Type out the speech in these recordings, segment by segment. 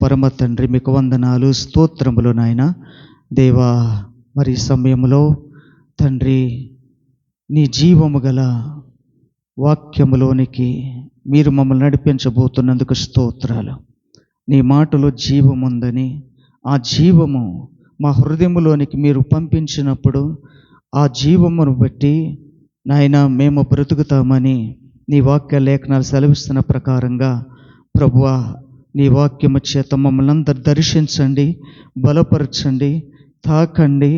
పరమ తండ్రి, మీకు వందనాలు, స్తోత్రములు నాయన. దేవా, మరి సమయంలో తండ్రి నీ జీవము గల వాక్యములోనికి మీరు మమ్మల్ని నడిపించబోతున్నందుకు స్తోత్రాలు. నీ మాటలో జీవముందని, ఆ జీవము మా హృదయములోనికి మీరు పంపించినప్పుడు ఆ జీవమును బట్టి నాయన మేము బ్రతుకుతామని నీ వాక్య లేఖనాలు సెలవిస్తున్న ప్రకారంగా ప్రభువా, నీ వాక్యము చేత మమ్మల్ని అందరు దర్శించండి, బలపరచండి, తాకండి,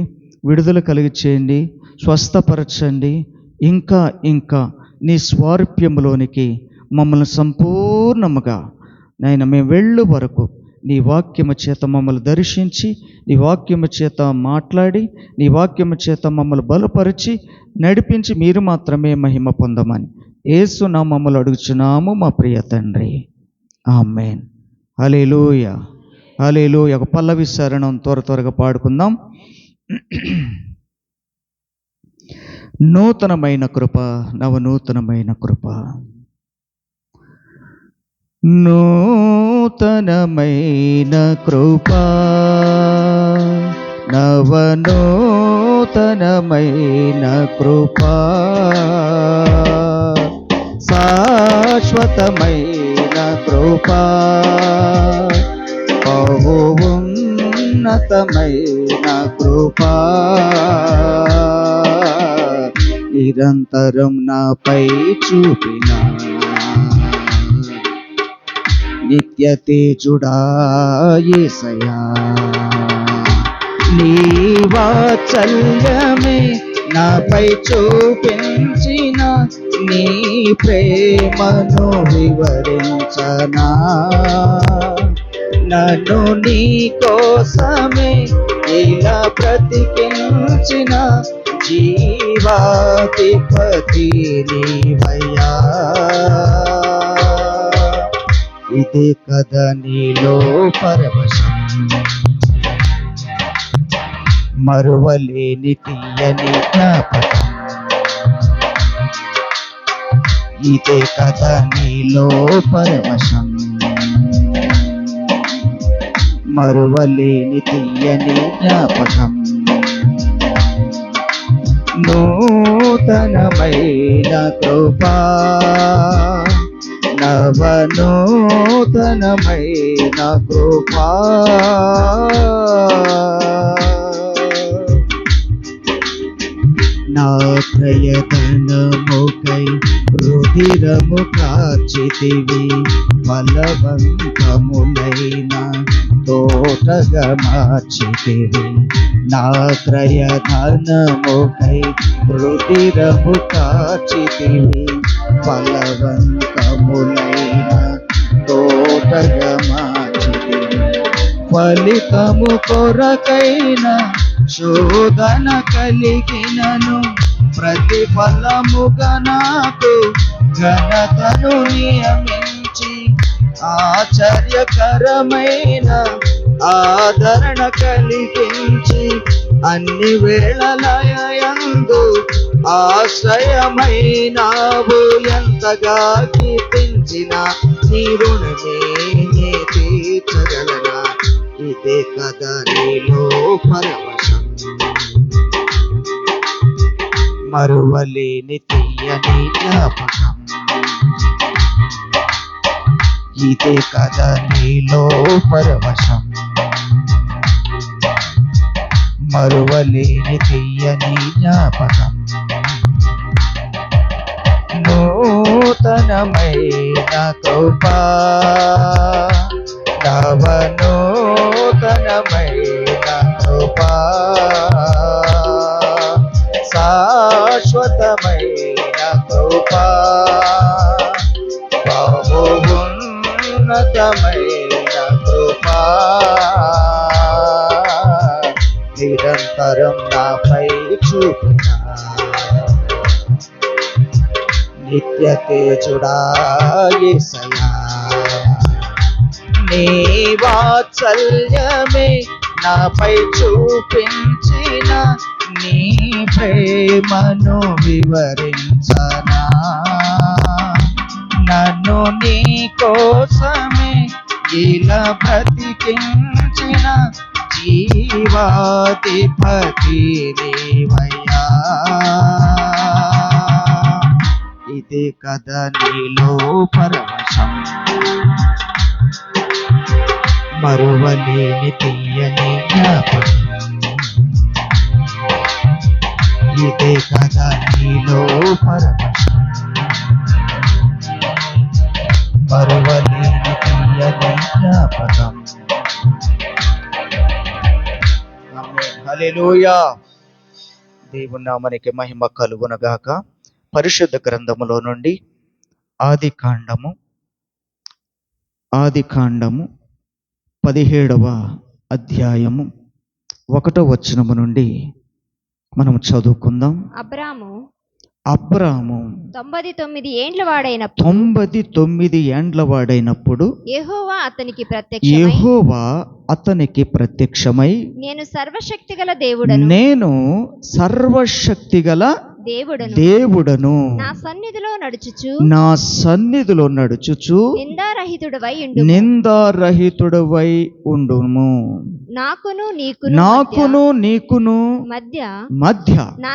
విడుదల కలిగి చేయండి, స్వస్థపరచండి. ఇంకా ఇంకా నీ స్వారూప్యములోనికి మమ్మల్ని సంపూర్ణముగా నాయన మేము వెళ్ళు వరకు నీ వాక్యము చేత మమ్మల్ని దర్శించి, నీ వాక్యము చేత మాట్లాడి, నీ వాక్యము చేత మమ్మల్ని బలపరిచి నడిపించి మీరు మాత్రమే మహిమ పొందమని యేసు నామములో అడుగుచున్నాము మా ప్రియ తండ్రి, ఆమేన్. హల్లెలూయా, హల్లెలూయా. ఒక పల్లవి శరణం త్వరగా పాడుకుందాం. నూతనమైన కృప, నవనూతనమైన కృప, నూతనమైన కృప, నవనూతనమైన కృప, శాశ్వతమైన కృప, బహు ఉన్నతమైన కృప, నిరంతరం నాపై చూపిన నిత్య తేజుడా యేసయ్యా. నీ వాత్సల్యమే నాపై చూపించిన నీ ప్రేమను వివరించనా, నన్ను నీ కోసమే ఇలా బ్రతికించిన జీవాధిపతి నీవయ్యా. ఇదే కదా నీలో పరవశం, మరువలేని తీయని జ్ఞాపకం. ఇదే కదా నీలో పరవశం, మరువలేని తీయని జ్ఞాపకం. నూతనమైన కృపా, నవనూతనమైన కృపా, నా ప్రయత్నముకై రుధిరము కార్చితివి, బలవంతములైన తోటగా మార్చితివి. నా క్రయధనముకై రుధిరము కార్చితివి, బలవంతములైన తోటగా మార్చితివి. ఫలితము కొరకైన శోధన కలిగినను, ప్రతిఫలముగా నాకు ఘనతను నియమించి, ఆశ్చర్యకరమైన ఆదరణ కలిగించి, అన్ని వేళలయందు ఆశ్రయమైనావు. ఎంతగా కీర్తించిన నీ రుణమే నే తీర్చగలనా. ఇదే కదా నీలో పరవశం, మరువలేని తీయని జ్ఞాపకం. ఇదే కదా నీలో పరవశం, మరువలేని తీయని జ్ఞాపకం. నూతనమైన కృపా, నవనూతనమైన కృపా, శాశ్వతమైన కృపా, బహు ఉన్నతమైన కృపా, నిరంతరం నాపై చూపిన నిత్య తేజుడా యేసయ్యా. నీ వాత్సల్యమే నాపై చూపించిన నీ ప్రేమను వివరించనా, నన్ను నీ కోసమే ఇలా బ్రతికించిన జీవాధిపతి నీవయ్యా. ఇదే కదా నీలో పరవశం, మరువలేని తీయని జ్ఞాపకం. ఇదే కదా నీలో పరవశం, మరువలేని తీయని జ్ఞాపకం. హల్లెలూయా. దేవుని నామానికి మహిమ కలుగునగాక. పరిశుద్ధ గ్రంథములో నుండి ఆది కాండము 17వ అధ్యాయము 1వ వచనము నుండి మనం చదువుకుందాం. అబ్రాము 99 ఏండ్ల వాడైనప్పుడు యెహోవా అతనికి ప్రత్యక్షమై నేను సర్వశక్తిగల దేవుడను నా సన్నిధిలో నడుచుచు నిందారహితుడవై ఉండుము. నాకును నీకును మధ్య నా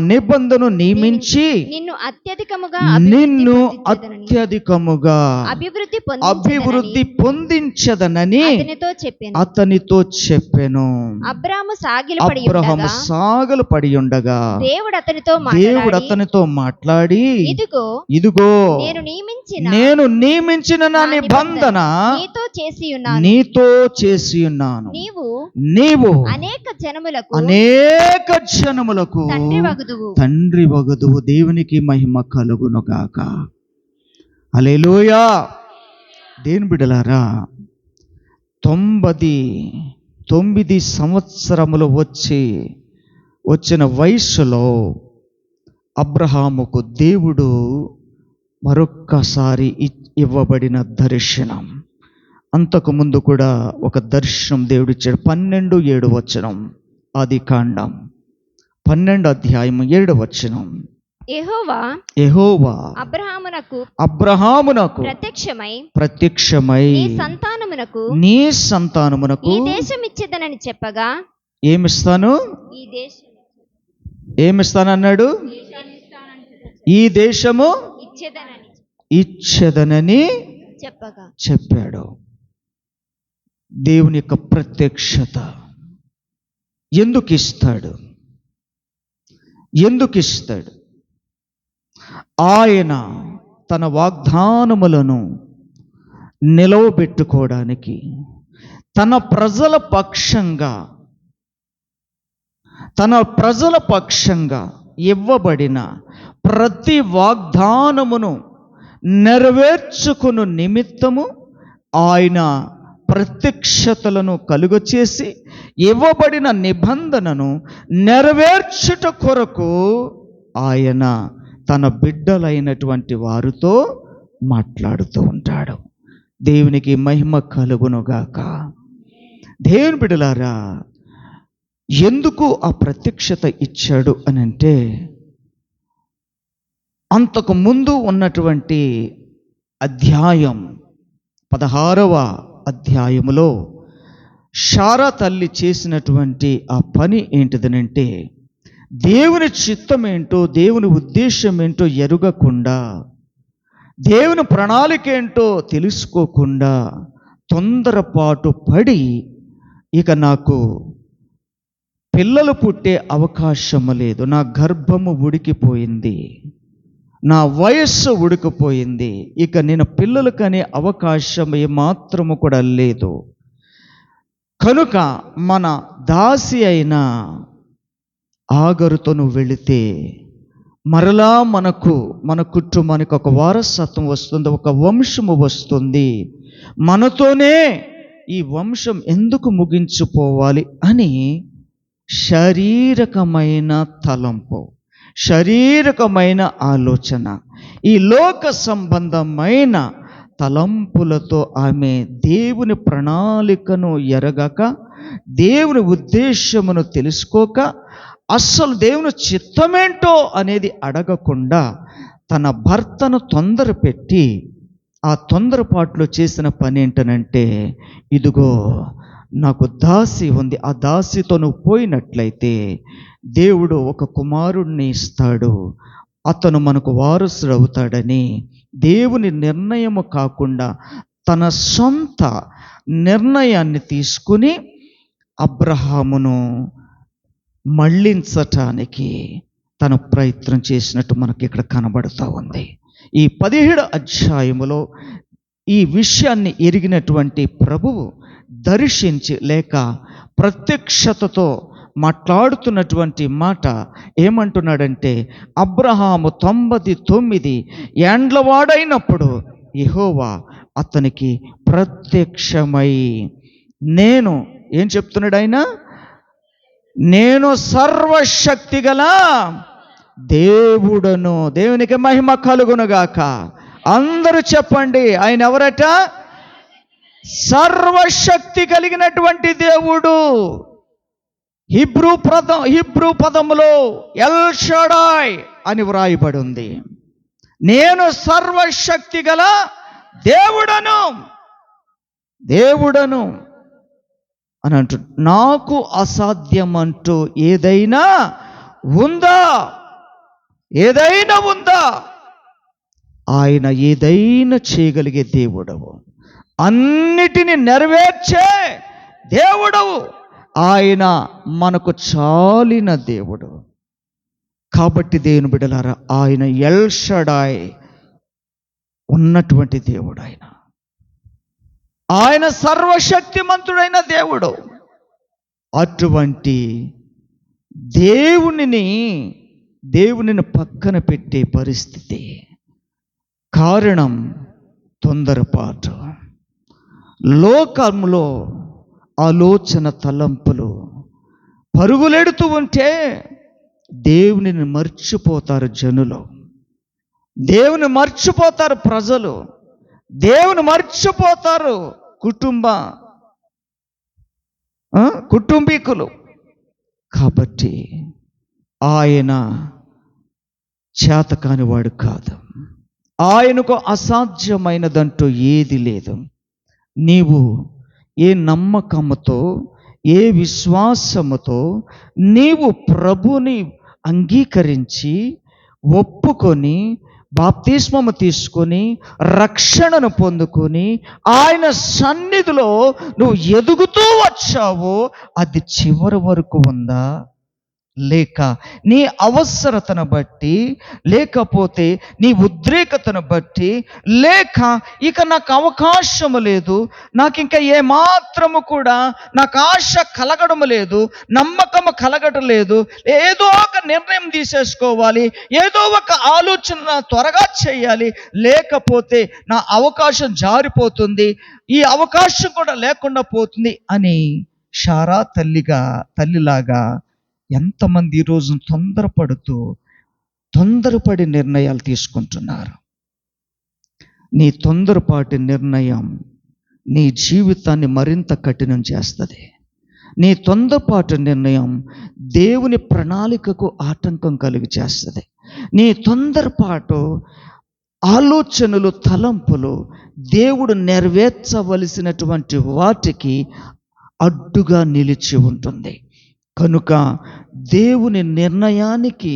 నిబంధనను నియమించి నిన్ను అత్యధికముగా అభివృద్ధి పొందించదనని అతనితో చెప్పెను. అబ్రాము సాగిలపడి ఉండగా దేవుడు అతనితో మాట్లాడి, ఇదిగో నేను నియమించిన నా నిబంధన నీతో చేసి ఉన్నాను. నీవు అనేక జనములకు తండ్రి వగుదువు. దేవునికి మహిమ కలుగునుగాక. హల్లెలూయా. దేని బిడ్డలారా, 99 సంవత్సరములు వచ్చిన వయస్సులో అబ్రహాముకు దేవుడు మరొక్కసారి ఇవ్వబడిన దర్శనం. అంతకుముందు కూడా ఒక దర్శనం దేవుడు ఇచ్చాడు. 12:7 వచనం, ఆది కాండం 12 అధ్యాయం 7 వచనం. యెహోవా అబ్రహామునకు ప్రత్యక్షమై నీ సంతానమునకు ఈ దేశం ఇచ్చేదనని చెప్పగా, ఏమిస్తానన్నాడు? ఈ దేశము ఇచ్చేదనని చెప్పాడు. దేవుని యొక్క ప్రత్యక్షత. ఎందుకు ఇస్తాడు? ఆయన తన వాగ్దానములను నిలవబెట్టుకోవడానికి తన ప్రజల పక్షంగా ఇవ్వబడిన ప్రతి వాగ్దానమును నెరవేర్చుకుని నిమిత్తము ఆయన ప్రత్యక్షతలను కలుగచేసి ఇవ్వబడిన నిబంధనను నెరవేర్చుట కొరకు ఆయన తన బిడ్డలైనటువంటి వారితో మాట్లాడుతూ ఉంటాడు. దేవునికి మహిమ కలుగునుగాక. దేవుని బిడ్డలారా, ఎందుకు ఆ ప్రత్యక్షత ఇచ్చాడు అని అంటే, అంతకు ముందు ఉన్నటువంటి అధ్యాయం 16వ అధ్యాయములో శారా తల్లి చేసినటువంటి ఆ పని ఏంటిదనంటే, దేవుని చిత్తం ఏంటో, దేవుని ఉద్దేశం ఏంటో ఎరుగకుండా, దేవుని ప్రణాళిక ఏంటో తెలుసుకోకుండా తొందరపాటు పడి, ఇక నాకు పిల్లలు పుట్టే అవకాశము లేదు, నా గర్భము ఉడికిపోయింది, నా వయస్సు ఉడికిపోయింది, ఇక నేను పిల్లలు కనే అవకాశం ఏమాత్రము కూడా లేదు, కనుక మన దాసి అయిన ఆగరుతో నువ్వు వెళితే మరలా మన కుటుంబానికి ఒక వారసత్వం వస్తుంది, ఒక వంశము వస్తుంది, మనతోనే ఈ వంశం ఎందుకు ముగించిపోవాలి అని శారీరకమైన తలంపు, శారీరకమైన ఆలోచన, ఈ లోక సంబంధమైన తలంపులతో ఆమె దేవుని ప్రణాళికను ఎరగక, దేవుని ఉద్దేశమును తెలుసుకోక, అస్సలు దేవుని చిత్తమేంటో అనేది అడగకుండా తన భర్తను తొందర పెట్టి ఆ తొందరపాటులో చేసిన పని ఏంటనంటే, ఇదిగో నాకు దాసి ఉంది, ఆ దాసితో నువ్వు పోయినట్లయితే దేవుడు ఒక కుమారుణ్ణి ఇస్తాడు, అతను మనకు వారసుడు అవుతాడని దేవుని నిర్ణయము కాకుండా తన సొంత నిర్ణయాన్ని తీసుకుని అబ్రహామును మళ్ళించటానికి తను ప్రయత్నం చేసినట్టు మనకి ఇక్కడ కనబడుతూ ఉంది. ఈ 17 అధ్యాయములో ఈ విషయాన్ని ఎరిగినటువంటి ప్రభువు దర్శించి లేక ప్రత్యక్షతతో మాట్లాడుతున్నటువంటి మాట ఏమంటున్నాడంటే, అబ్రహాము 99 ఏండ్లవాడైనప్పుడు యెహోవా అతనికి ప్రత్యక్షమై నేను ఏం చెప్తున్నాడు ఆయన? నేను సర్వశక్తి గల దేవుడను. దేవునికి మహిమ కలుగునుగాక. అందరూ చెప్పండి, ఆయన ఎవరట? సర్వశక్తి కలిగినటువంటి దేవుడు. హిబ్రూ పదములో ఎల్ షడాయ్ అని వ్రాయబడి ఉంది. నేను సర్వశక్తి గల దేవుడను అని అంటు. నాకు అసాధ్యమంటూ ఏదైనా ఉందా? ఆయన ఏదైనా చేయగలిగే దేవుడవు, అన్నిటినీ నెరవేర్చే దేవుడవు. ఆయన మనకు చాలిన దేవుడు. కాబట్టి దేవుని బిడ్డలారా, ఆయన ఎల్ షడాయ్ ఉన్నటువంటి దేవుడు. ఆయన సర్వశక్తిమంతుడైన దేవుడు. అటువంటి దేవునిని పక్కన పెట్టే పరిస్థితి కారణం తొందరపాటు. లోకంలో ఆలోచన తలంపులు పరుగులెడుతూ ఉంటే దేవునిని మర్చిపోతారు జనులు, దేవుని మర్చిపోతారు ప్రజలు, దేవుని మర్చిపోతారు కుటుంబీకులు. కాబట్టి ఆయన చేతకానివాడు కాదు, ఆయనకు అసాధ్యమైనదంటూ ఏది లేదు. నీవు ఏ నమ్మకముతో, ఏ విశ్వాసముతో నీవు ప్రభుని అంగీకరించి ఒప్పుకొని బాప్తిస్మము తీసుకొని రక్షణను పొందుకొని ఆయన సన్నిధిలో నువ్వు ఎదుగుతూ వచ్చావో అది చివరి వరకు ఉందా? లేక నీ అవసరతను బట్టి, లేకపోతే నీ ఉద్రేకతను బట్టి, లేక ఇక నాకు అవకాశము లేదు, నాకు ఇంకా ఏమాత్రము కూడా నాకు ఆశ కలగడం లేదు, నమ్మకము కలగడం లేదు, ఏదో ఒక నిర్ణయం తీసేసుకోవాలి, ఏదో ఒక ఆలోచన త్వరగా చేయాలి, లేకపోతే నా అవకాశం జారిపోతుంది, ఈ అవకాశం కూడా లేకుండా పోతుంది అని శారా తల్లిలాగా ఎంతమంది ఈరోజు తొందరపడి నిర్ణయాలు తీసుకుంటున్నారు. నీ తొందరపాటి నిర్ణయం నీ జీవితాన్ని మరింత కఠినం చేస్తుంది. నీ తొందరపాటు నిర్ణయం దేవుని ప్రణాళికకు ఆటంకం కలుగు చేస్తుంది. నీ తొందరపాటు ఆలోచనలు, తలంపులు దేవుడు నెరవేర్చవలసినటువంటి వాటికి అడ్డుగా నిలిచి ఉంటుంది. కనుక దేవుని నిర్ణయానికి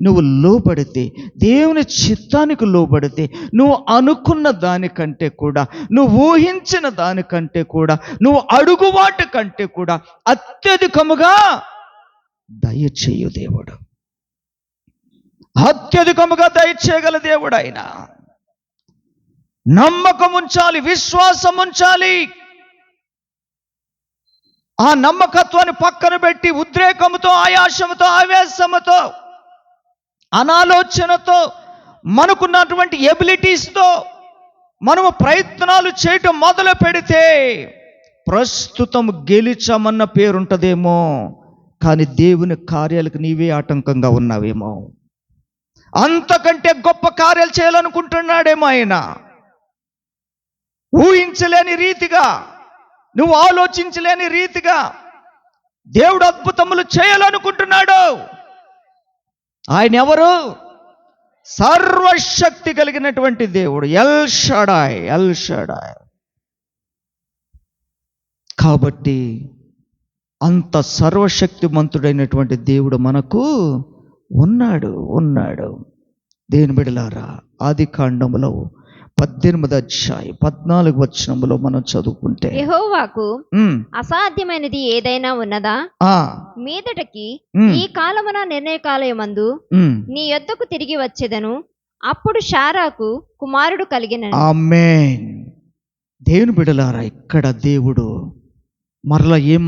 నువ్వు లోబడితే, దేవుని చిత్తానికి లోబడితే, నువ్వు అనుకున్న దానికంటే కూడా, నువ్వు ఊహించిన దానికంటే కూడా, నువ్వు అడుగు వాటి కంటే కూడా అత్యధికముగా దయచేయు దేవుడు. అత్యధికముగా దయచేయగల దేవుడు ఆయన. నమ్మకం ఉంచాలి, విశ్వాసం ఉంచాలి. ఆ నమ్మకత్వాన్ని పక్కన పెట్టి ఉద్రేకముతో, ఆయాసముతో, ఆవేశముతో, అనాలోచనతో, మనకున్నటువంటి ఎబిలిటీస్తో మనము ప్రయత్నాలు చేయటం మొదలు పెడితే ప్రస్తుతం గెలిచామన్న పేరుంటదేమో, కానీ దేవుని కార్యాలకు నీవే ఆటంకంగా ఉన్నావేమో. అంతకంటే గొప్ప కార్యాలు చేయాలనుకుంటున్నాడేమో ఆయన. ఊహించలేని రీతిగా, నువ్వు ఆలోచించలేని రీతిగా దేవుడు అద్భుతములు చేయాలనుకుంటున్నాడు. ఆయన ఎవరు? సర్వశక్తి కలిగినటువంటి దేవుడు, ఎల్ షడాయ్. కాబట్టి అంత సర్వశక్తిమంతుడైనటువంటి దేవుడు మనకు ఉన్నాడు. దేని బిడ్డలారా, ఆదికాండములో 18:14 మనం చదువుకుంటే, యెహోవాకు అసాధ్యమైనది ఏదైనా ఉన్నదా? మీదటకి ఈ కాలమున నిర్ణయకాలమందు నీ యొద్దకు తిరిగి వచ్చేదను, అప్పుడు శారాకు కుమారుడు కలిగినను. ఆమేన్. దేవుని బిడ్డలారా, ఇక్కడ దేవుడు మరలా ఏం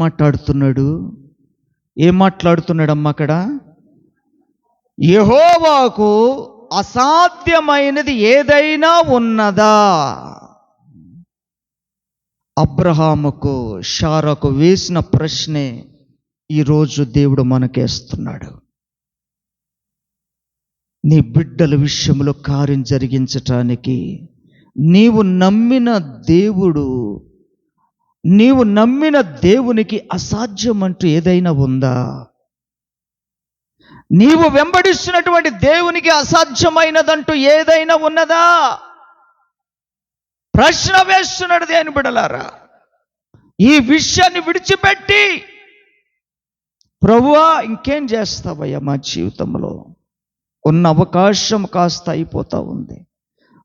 మాట్లాడుతున్నాడమ్మా అక్కడ? యెహోవాకు అసాధ్యమైనది ఏదైనా ఉన్నదా? అబ్రహాముకు శారాకు వేసిన ప్రశ్నే ఈరోజు దేవుడు మనకేస్తున్నాడు. నీ బిడ్డల విషయంలో కార్యం జరిగించటానికి నీవు నమ్మిన దేవునికి అసాధ్యం అంటూ ఏదైనా ఉందా? నీవు వెంబడిస్తున్నటువంటి దేవునికి అసాధ్యమైనదంటూ ఏదైనా ఉన్నదా? ప్రశ్న వేస్తున్నాడు దేవుని బిడ్డలారా. ఈ విషయాన్ని విడిచిపెట్టి, ప్రభువా ఇంకేం చేస్తావయ్యా మా జీవితంలో? ఉన్న అవకాశం కాస్త అయిపోతూ ఉంది,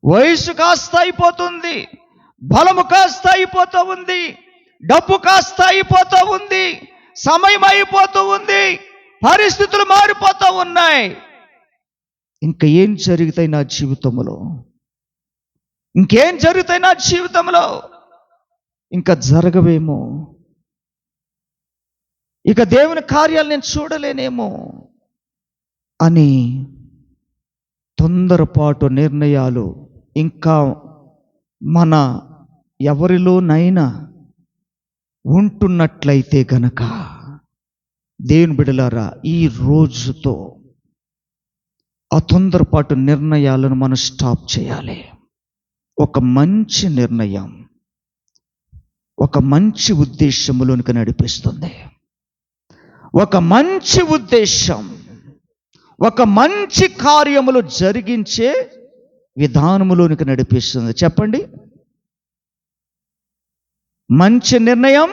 వయసు కాస్త అయిపోతుంది, బలము కాస్త అయిపోతూ ఉంది, డబ్బు కాస్త అయిపోతూ ఉంది, సమయం అయిపోతూ ఉంది, పరిస్థితులు మారిపోతూ ఉన్నాయి. ఇంకా ఏం జరుగుతాయి నా జీవితంలో? ఇంకా జరగవేమో, ఇక దేవుని కార్యాలు నేను చూడలేనేమో అని తొందరపాటు నిర్ణయాలు ఇంకా మన ఎవరిలోనైనా ఉంటున్నట్లయితే గనక, దేవుని బిడ్డలారా, ఈ రోజుతో ఆ తొందరపాటు నిర్ణయాలను మనం స్టాప్ చేయాలి. ఒక మంచి నిర్ణయం ఒక మంచి ఉద్దేశంలోనికి నడిపిస్తుంది. ఒక మంచి ఉద్దేశం ఒక మంచి కార్యములు జరిగించే విధానములోనికి నడిపిస్తుంది. చెప్పండి, మంచి నిర్ణయం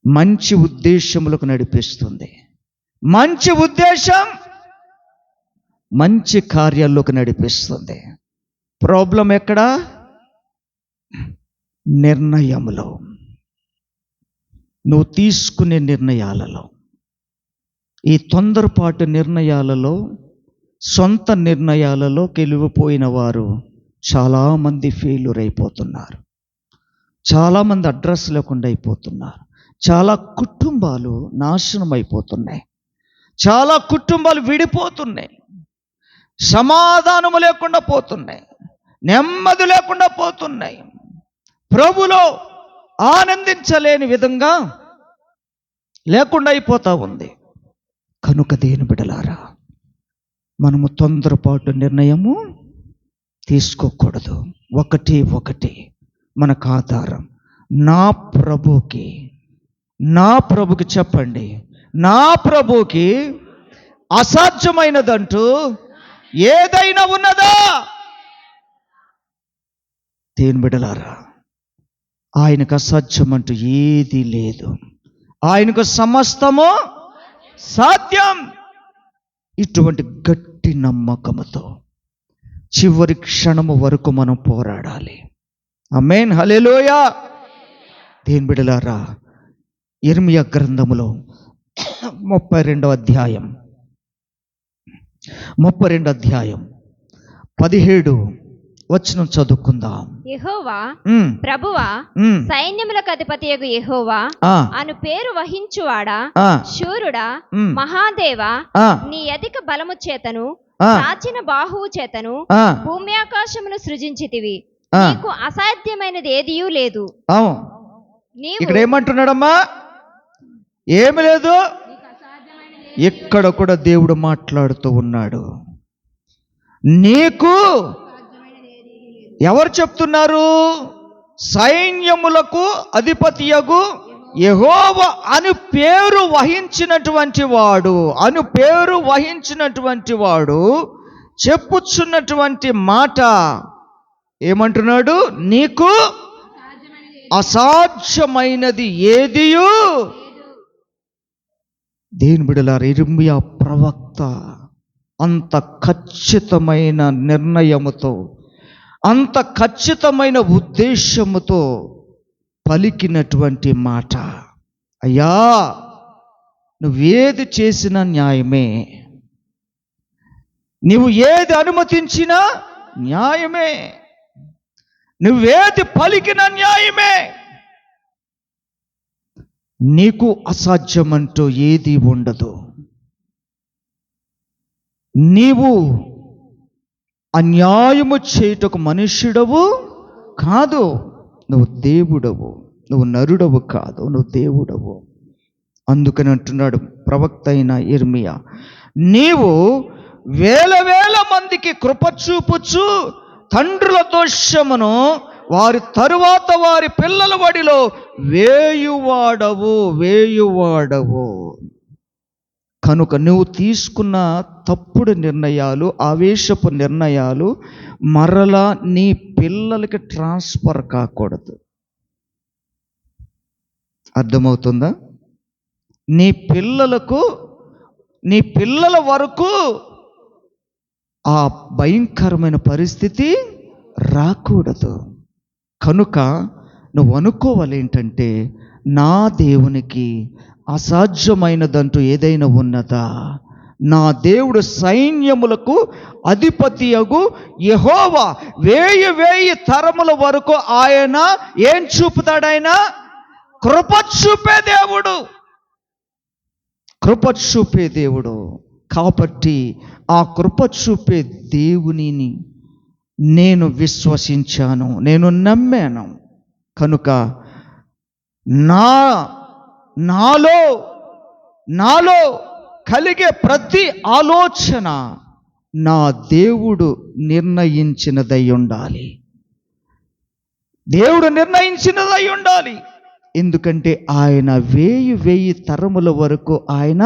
మంచి ఉద్దేశములకు నడిపిస్తుంది. మంచి ఉద్దేశం మంచి కార్యాల్లోకి నడిపిస్తుంది. ప్రాబ్లం ఎక్కడ? నిర్ణయములో, నువ్వు తీసుకునే నిర్ణయాలలో. ఈ తొందరపాటు నిర్ణయాలలో, సొంత నిర్ణయాలలో గెలిగిపోయిన వారు చాలామంది ఫెయిల్యూర్ అయిపోతున్నారు. చాలామంది అడ్రస్ లేకుండా అయిపోతున్నారు. చాలా కుటుంబాలు నాశనం అయిపోతున్నాయి. చాలా కుటుంబాలు విడిపోతున్నాయి. సమాధానము లేకుండా పోతున్నాయి. నెమ్మది లేకుండా పోతున్నాయి. ప్రభులో ఆనందించలేని విధంగా లేకుండా అయిపోతా ఉంది. కనుక దేని బిడ్డలారా, మనము తొందరపాటు నిర్ణయము తీసుకోకూడదు. ఒకటి మనకు ఆధారం. నా ప్రభుకి చెప్పండి, నా ప్రభుకి అసాధ్యమైనదంటూ ఏదైనా ఉన్నదా? దేని బిడ్డలారా, ఆయనకు అసాధ్యం అంటూ ఏది లేదు. ఆయనకు సమస్తము సాధ్యం. ఇటువంటి గట్టి నమ్మకముతో చివరి క్షణము వరకు మనం పోరాడాలి. ఆమేన్, హల్లెలూయా. దేని బిడ్డలారా, యిర్మీయా గ్రంథములో 32వ అధ్యాయం 17 వచనం చదువుకుందాం. యెహోవా ప్రభువా, సైన్యములకు అధిపతియగు యెహోవా అను పేరు వహించువాడా, శూరుడా, మహాదేవా, నీ అధిక బలము చేతను చాచిన బాహువు చేతను భూమి ఆకాశమును సృజించితివి. నీకు అసాధ్యమైనది ఏదియూ లేదు. ఇక్కడ ఏమంటున్నాడమ్మా? ఏమి లేదు. ఇక్కడ కూడా దేవుడు మాట్లాడుతూ ఉన్నాడు. నీకు ఎవరు చెప్తున్నారు? సైన్యములకు అధిపతియగు యెహోవా అను పేరు వహించినటువంటి వాడు చెప్పుచున్నటువంటి మాట ఏమంటున్నాడు? నీకు అసాధ్యమైనది ఏదియు. దేవుని బిడ్డలారా, యిర్మీయా ప్రవక్త అంత ఖచ్చితమైన నిర్ణయముతో, అంత ఖచ్చితమైన ఉద్దేశముతో పలికినటువంటి మాట. అయ్యా, నువ్వేది చేసినా న్యాయమే, నువ్వు ఏది అనుమతించినా న్యాయమే, నువ్వేది పలికిన న్యాయమే, నీకు అసాధ్యమంటూ ఏది ఉండదు. నీవు అన్యాయము చేయుటకు మనుష్యుడవు కాదు, నువ్వు దేవుడవు, నువ్వు నరుడవు కాదు, నువ్వు దేవుడవు. అందుకని అంటున్నాడు ప్రవక్త అయిన యిర్మీయా, నీవు వేల వేల మందికి కృప చూపుచు తండ్రుల దోషమును వారి తరువాత వారి పిల్లల వడిలో వేయువాడవు. కనుక నువ్వు తీసుకున్న తప్పుడు నిర్ణయాలు, ఆవేశపు నిర్ణయాలు మరలా నీ పిల్లలకి ట్రాన్స్ఫర్ కాకూడదు. అర్థమవుతుందా? నీ పిల్లల వరకు ఆ భయంకరమైన పరిస్థితి రాకూడదు. కనుక నువ్వు అనుకోవాలి ఏంటంటే, నా దేవునికి అసాధ్యమైనదంటూ ఏదైనా ఉన్నదా? నా దేవుడు సైన్యములకు అధిపతియగు యెహోవా వేయి తరముల వరకు ఆయన ఏం చూపుతాడు? ఆయన కృప చూపే దేవుడు. కాబట్టి ఆ కృప చూపే దేవునిని నేను విశ్వసించాను, నేను నమ్మాను. కనుక నాలో కలిగే ప్రతి ఆలోచన నా దేవుడు నిర్ణయించినదై ఉండాలి. ఎందుకంటే ఆయన వేయి తరముల వరకు ఆయన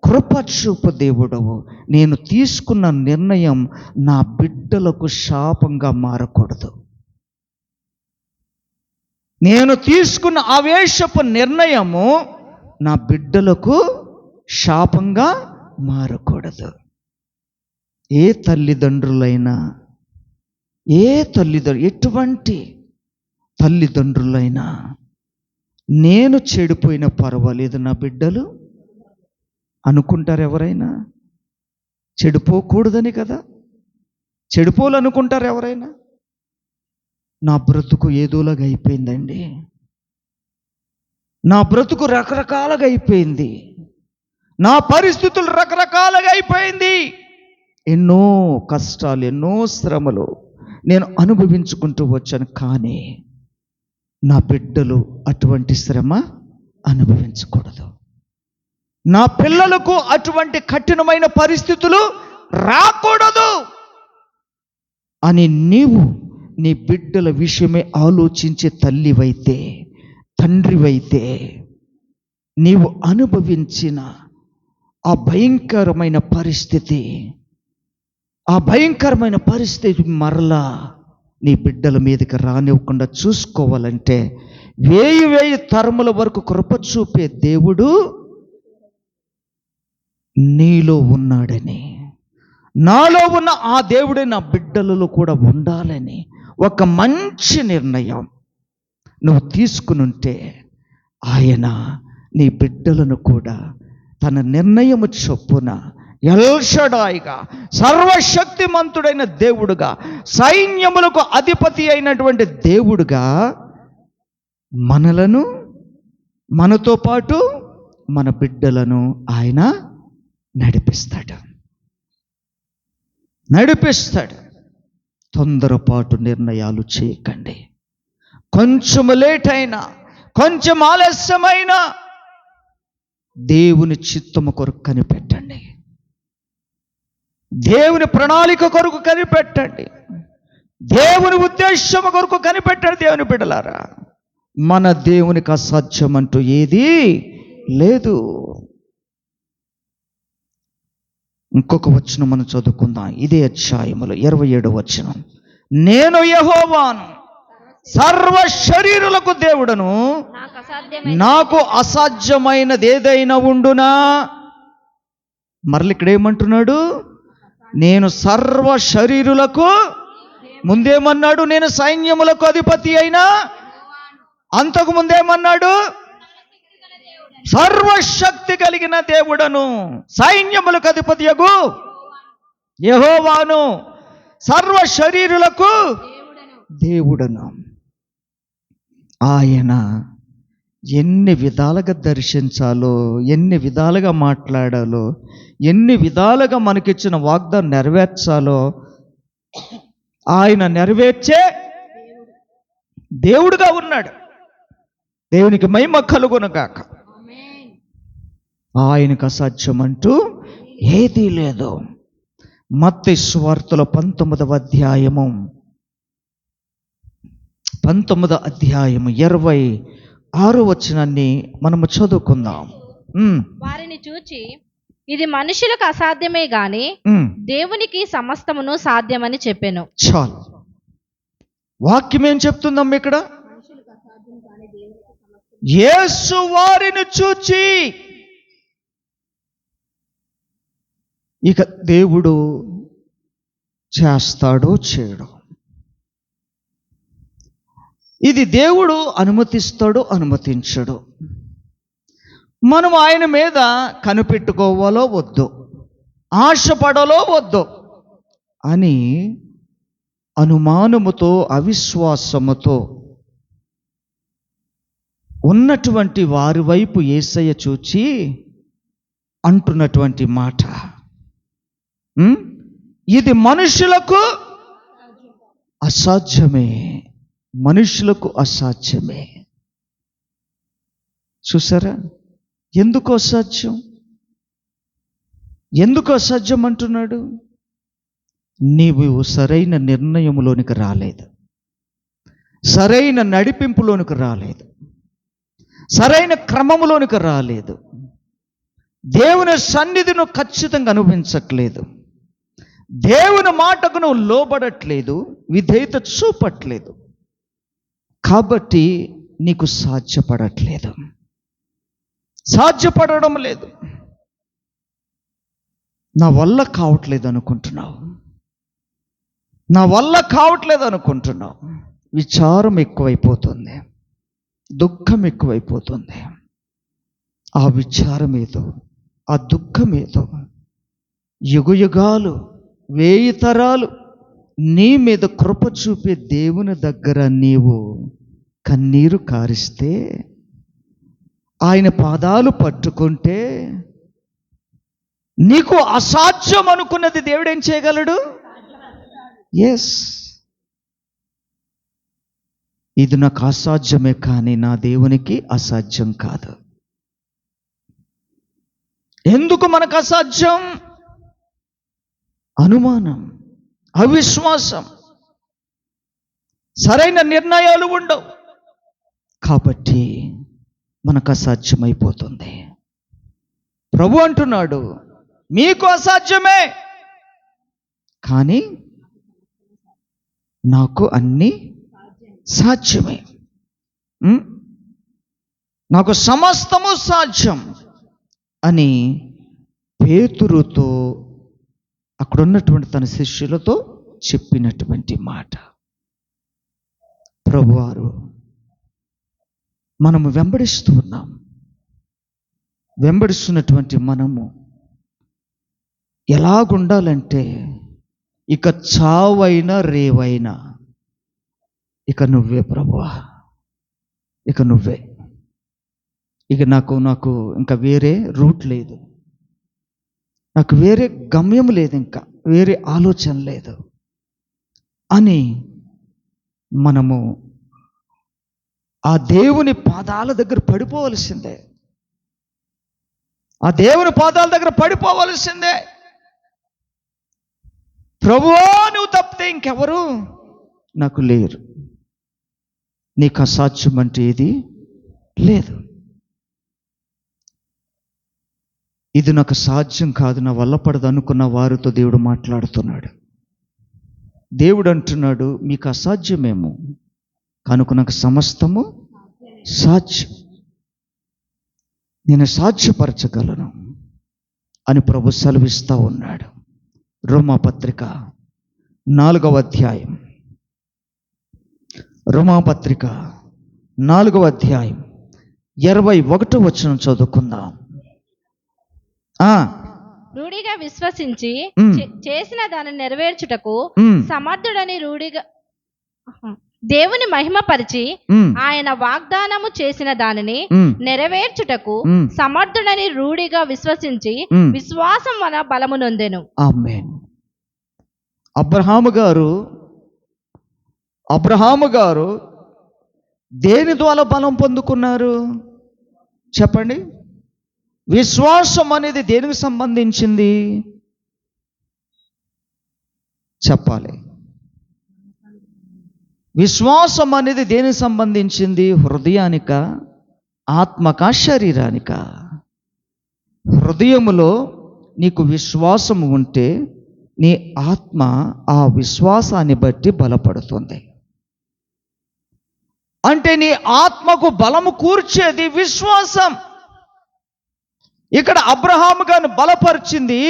కృపచూపు దేవుడవు. నేను తీసుకున్న నిర్ణయం నా బిడ్డలకు శాపంగా మారకూడదు. నేను తీసుకున్న ఆవేశపు నిర్ణయము నా బిడ్డలకు శాపంగా మారకూడదు. ఏ తల్లిదండ్రులైనా, ఎటువంటి తల్లిదండ్రులైనా, నేను చెడిపోయినా పర్వాలేదు, నా బిడ్డలు అనుకుంటారు. ఎవరైనా చెడిపోకూడదని కదా, చెడిపోవాలనుకుంటారు ఎవరైనా. నా బ్రతుకు ఏదోలాగా అయిపోయిందండి, నా బ్రతుకు రకరకాలుగా అయిపోయింది, నా పరిస్థితులు రకరకాలుగా అయిపోయింది, ఎన్నో కష్టాలు, ఎన్నో శ్రమలు నేను అనుభవించుకుంటూ వచ్చాను. కానీ నా బిడ్డలు అటువంటి శ్రమ అనుభవించకూడదు. నా పిల్లలకు అటువంటి కఠినమైన పరిస్థితులు రాకూడదు అని నీవు నీ బిడ్డల విషయమే ఆలోచించే తల్లివైతే, తండ్రివైతే, నీవు అనుభవించిన ఆ భయంకరమైన పరిస్థితి మరలా నీ బిడ్డల మీదకి రానివ్వకుండా చూసుకోవాలంటే వేయి తరముల వరకు కృప చూపే దేవుడు నీలో ఉన్నాడని, నాలో ఉన్న ఆ దేవుడే నా బిడ్డలలో కూడా ఉండాలని ఒక మంచి నిర్ణయం నువ్వు తీసుకునుంటే ఆయన నీ బిడ్డలను కూడా తన నిర్ణయము చొప్పున ఎల్షడాయిగా, సర్వశక్తిమంతుడైన దేవుడుగా, సైన్యములకు అధిపతి అయినటువంటి దేవుడుగా మనతో పాటు మన బిడ్డలను ఆయన నడిపిస్తాడు. తొందరపాటు నిర్ణయాలు చేయకండి. కొంచెం లేట్ అయినా, కొంచెం ఆలస్యమైనా దేవుని చిత్తము కొరకు కనిపెట్టండి, దేవుని ప్రణాళిక కొరకు కనిపెట్టండి. దేవుని ఉద్దేశం కొరకు కనిపెట్టాడు. దేవుని బిడ్డలారా, మన దేవునికి అసాధ్యం అంటూ ఏదీ లేదు. ఇంకొక వచనం మనం చదువుకుందాం. ఇదే అధ్యాయములో 27వ వచనం. నేను యెహోవాను, సర్వ శరీరులకు దేవుడను, నాకు అసాధ్యమైనది ఏదైనా ఉండునా. మరలి ఇక్కడ ఏమంటున్నాడు? నేను సర్వ శరీరులకు, ముందేమన్నాడు? నేను సైన్యములకు అధిపతి అయినా, అంతకు ముందేమన్నాడు? సర్వశక్తి కలిగిన దేవుడను, సైన్యములకు అధిపతియగు యెహోవాను, సర్వ శరీరులకు దేవుడను. ఆయన ఎన్ని విధాలుగా దర్శించాలో, ఎన్ని విధాలుగా మాట్లాడాలో, ఎన్ని విధాలుగా మనకిచ్చిన వాగ్దానం నెరవేర్చాలో ఆయన నెరవేర్చే దేవుడుగా ఉన్నాడు. దేవునికి మహిమ కలుగునుగాక. ఆయనకు అసాధ్యం అంటూ ఏదీ లేదు. మత్తయి సువార్తలో 19వ అధ్యాయము 26వ వచనాన్ని మనము చదువుకుందాం. వారిని చూచి, ఇది మనుషులకు అసాధ్యమే గాని దేవునికి సమస్తమును సాధ్యమని చెప్పెను. చాలు. వాక్యం ఏం చెప్తుందమ్మ ఇక్కడ? యేసు వారిని చూచి, ఇక దేవుడు చేస్తాడో చేయడు, ఇది దేవుడు అనుమతిస్తాడో అనుమతించడు, మనం ఆయన మీద కనిపెట్టుకోవాలో వద్దు, ఆశపడాలో వద్దు అని అనుమానముతో, అవిశ్వాసముతో ఉన్నటువంటి వారి వైపు యేసయ్య చూచి అంటున్నటువంటి మాట, ఇది మనుషులకు అసాధ్యమే, మనుషులకు అసాధ్యమే. చూసారా? ఎందుకు అసాధ్యం? ఎందుకు అసాధ్యం అంటున్నాడు? నీవు సరైన నిర్ణయంలోనికి రాలేదు, సరైన నడిపింపులోనికి రాలేదు, సరైన క్రమములోనికి రాలేదు, దేవుని సన్నిధిని ఖచ్చితంగా అనుభవించట్లేదు, దేవుని మాటకు నువ్వు లోబడట్లేదు, విధేయత చూపట్లేదు, కాబట్టి నీకు సాధ్యపడట్లేదు, సాధ్యపడడం లేదు. నా వల్ల కావట్లేదు అనుకుంటున్నావు, నా వల్ల కావట్లేదు అనుకుంటున్నావు. విచారం ఎక్కువైపోతుంది, దుఃఖం ఎక్కువైపోతుంది. ఆ విచారం ఏదో, ఆ దుఃఖం ఏదో యుగయుగాలు, 1000 తరాలు నీ మీద కృప చూపే దేవుని దగ్గర నీవు కన్నీరు కారిస్తే, ఆయన పాదాలు పట్టుకుంటే, నీకు అసాధ్యం అనుకున్నది దేవుడు ఏం చేయగలడు? ఎస్, ఇది నాకు అసాధ్యమే కానీ నా దేవునికి అసాధ్యం కాదు. ఎందుకు మనకు అసాధ్యం? అనుమానం, అవిశ్వాసం, సరైన నిర్ణయాలు ఉండవు, కాబట్టి మనకు అసాధ్యమైపోతుంది. ప్రభు అంటున్నాడు, మీకు అసాధ్యమే కానీ నాకు అన్నీ సాధ్యమే, నాకు సమస్తము సాధ్యం అని పేతురుతో, అక్కడ ఉన్నటువంటి తన శిష్యులతో చెప్పినటువంటి మాట. ప్రభువారు మనము వెంబడిస్తూ ఉన్నాం. వెంబడిస్తున్నటువంటి మనము ఎలాగుండాలంటే, ఇక చావైనా రేవైనా ఇక నువ్వే ప్రభువా, ఇక నువ్వే, ఇక నాకు ఇంకా వేరే రూట్ లేదు, నాకు వేరే గమ్యం లేదు, ఇంకా వేరే ఆలోచన లేదు అని మనము ఆ దేవుని పాదాల దగ్గర పడిపోవలసిందే, ఆ దేవుని పాదాల దగ్గర పడిపోవలసిందే. ప్రభువా నువ్వు తప్పితే ఇంకెవరు నాకు లేరు. నీకు అసాధ్యం అంటే ఏది లేదు. ఇది నాకు సాధ్యం కాదు, నా వల్ల పడదు అనుకున్న వారితో దేవుడు మాట్లాడుతున్నాడు. దేవుడు అంటున్నాడు, మీకు అసాధ్యమేమో కనుక నాకు సమస్తము సాధ్యం, నేను సాధ్యపరచగలను అని ప్రభు సెలవిస్తూ ఉన్నాడు. రోమాపత్రిక 4వ అధ్యాయం, రోమాపత్రిక 4వ అధ్యాయం 21వ వచనం చదువుకుందాం. రూఢిగా విశ్వసించి చేసిన దానిని నెరవేర్చుటకు సమర్థుడని రూఢిగా దేవుని మహిమపరిచి ఆయన వాగ్దానము చేసిన దానిని నెరవేర్చుటకు సమర్థుడని రూఢిగా విశ్వసించి విశ్వాసం వలన బలము నొందెను. ఆమేన్. అబ్రహాము గారు దేని ద్వారా బలం పొందుకున్నారు చెప్పండి? విశ్వాసం అనేది దేనికి సంబంధించింది చెప్పాలి? విశ్వాసం అనేది దేనికి సంబంధించింది? హృదయానిక, ఆత్మక, శరీరానిక? హృదయములో నీకు విశ్వాసం ఉంటే నీ ఆత్మ ఆ విశ్వాసాన్ని బట్టి బలపడుతుంది. అంటే నీ ఆత్మకు బలము కూర్చేది విశ్వాసం. ఇక్కడ అబ్రహాము గారిని బలపరిచింది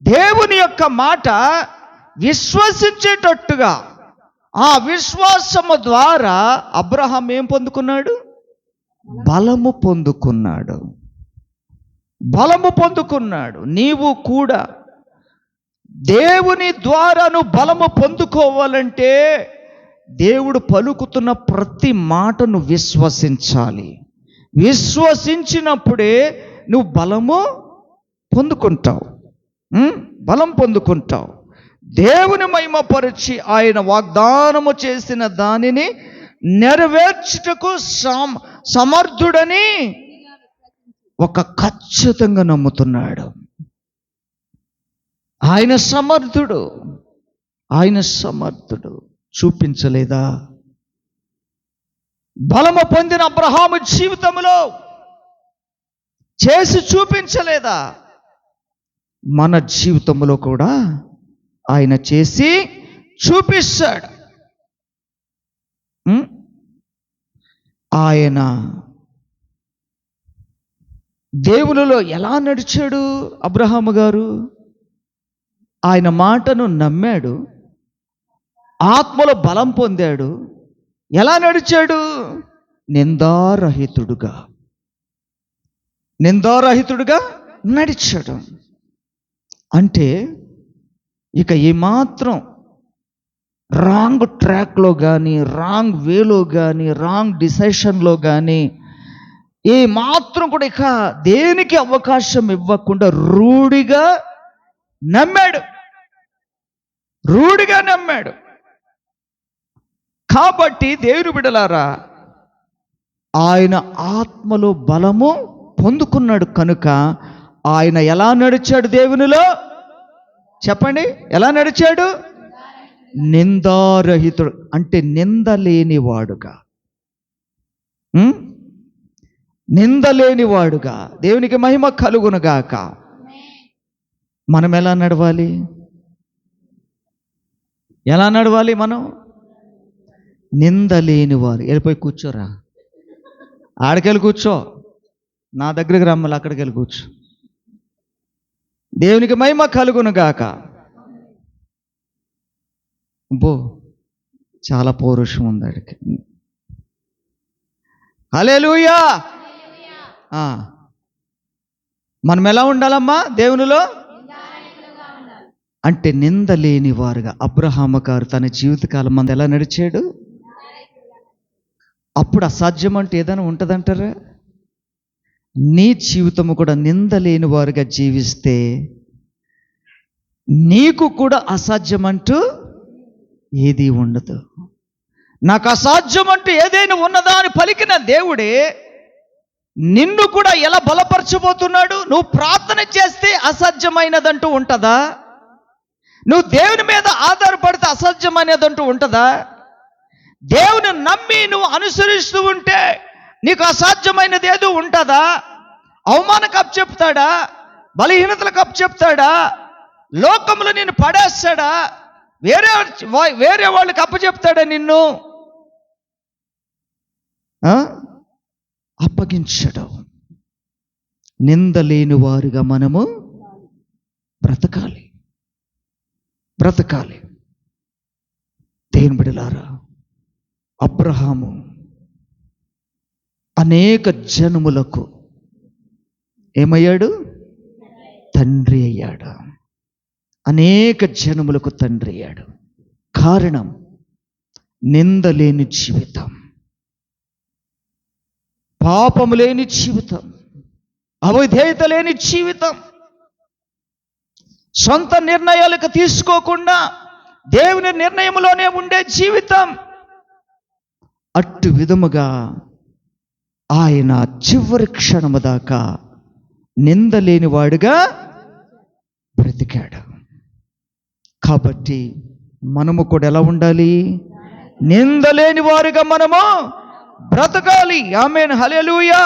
దేవుని యొక్క మాట విశ్వసించేటట్టుగా. ఆ విశ్వాసము ద్వారా అబ్రహాం ఏం పొందుకున్నాడు? బలము పొందుకున్నాడు. బలము పొందుకున్నాడు. నీవు కూడా దేవుని ద్వారా నువ్వు బలము పొందుకోవాలంటే దేవుడు పలుకుతున్న ప్రతి మాటను విశ్వసించాలి. విశ్వసించినప్పుడే నువ్వు బలము పొందుకుంటావు. బలం పొందుకుంటావు. దేవుని మహిమపరిచి ఆయన వాగ్దానము చేసిన దానిని నెరవేర్చుటకు సమర్థుడని ఒక ఖచ్చితంగా నమ్ముతున్నాడు. ఆయన సమర్థుడు. ఆయన సమర్థుడు. చూపించలేదా? బలము పొందిన అబ్రహాము జీవితంలో చేసి చూపించలేదా? మన జీవితంలో కూడా ఆయన చేసి చూపిస్తాడు. ఆయన దేవునిలో ఎలా నడిచాడు అబ్రహాము గారు? ఆయన మాటను నమ్మాడు, ఆత్మలో బలం పొందాడు. ఎలా నడిచాడు? నిందారహితుడుగా నడిచాడు. అంటే ఇక ఏమాత్రం రాంగ్ ట్రాక్లో కానీ, రాంగ్ వేలో కానీ, రాంగ్ డిసిషన్లో కానీ ఏ మాత్రం కూడా ఇక దేనికి అవకాశం ఇవ్వకుండా రూఢిగా నమ్మాడు. కాబట్టి దేవుని బిడ్డలారా, ఆయన ఆత్మలో బలము పొందుకున్నాడు కనుక ఆయన ఎలా నడిచాడు దేవునిలో చెప్పండి? ఎలా నడిచాడు? నిందారహితుడు. అంటే నిందలేనివాడుగా, నిందలేనివాడుగా. దేవునికి మహిమ కలుగునుగాక. మనం ఎలా నడవాలి? మనం నిందలేనివారు. వెళ్ళిపోయి కూర్చోరా, ఆడికెళ్ళి కూర్చో, నా దగ్గరికి రమ్మలు అక్కడికి వెళ్ళి కూర్చో. దేవునికి మహిమ కలుగునుగాక. చాలా పౌరుషం ఉంది ఆడికి. హల్లెలూయా. మనం ఎలా ఉండాలమ్మా దేవునిలో? అంటే నిందలేని వారుగా. అబ్రహాము గారు తన జీవితకాలం మంది ఎలా నడిచాడు? అప్పుడు అసాధ్యం అంటే ఏదైనా ఉంటుందంటారా? నీ జీవితము కూడా నిందలేని వారుగా జీవిస్తే నీకు కూడా అసాధ్యం అంటూ ఏది ఉండదు. నాకు అసాధ్యం అంటూ ఏదైనా ఉన్నదా అని పలికిన దేవుడే నిన్ను కూడా ఎలా బలపరచబోతున్నాడు? నువ్వు ప్రార్థన చేస్తే అసాధ్యమైనదంటూ ఉంటుందా? నువ్వు దేవుని మీద ఆధారపడితే అసాధ్యం అనేది అంటూ ఉంటుందా? దేవుని నమ్మి నువ్వు అనుసరిస్తూ ఉంటే నీకు అసాధ్యమైనది ఏదో ఉంటుందా? అవమానకు అప్పచెప్తాడా? బలహీనతలకు అప్పచెప్తాడా? లోకంలో నిన్ను పడేస్తాడా? వేరే వాళ్ళకి అప్పచెప్తాడా నిన్ను? అప్పగించడు. నిందలేని వారిగా మనము బ్రతకాలి. దేవుని బిడ్డలారా, అబ్రహాము అనేక జనములకు ఏమయ్యాడు? తండ్రి అయ్యాడు. అనేక జనములకు తండ్రి అయ్యాడు. కారణం నిందలేని జీవితం, పాపము లేని జీవితం, అవిధేయత లేని జీవితం, సొంత నిర్ణయాలకు తీసుకోకుండా దేవుని నిర్ణయంలోనే ఉండే జీవితం. అట్టు విధముగా ఆయన చివరి క్షణము దాకా నిందలేని వాడుగా బ్రతికాడు. కాబట్టి మనము కూడా ఎలా ఉండాలి? నిందలేని వారుగా మనము బ్రతకాలి. ఆమేన్, హల్లెలూయా.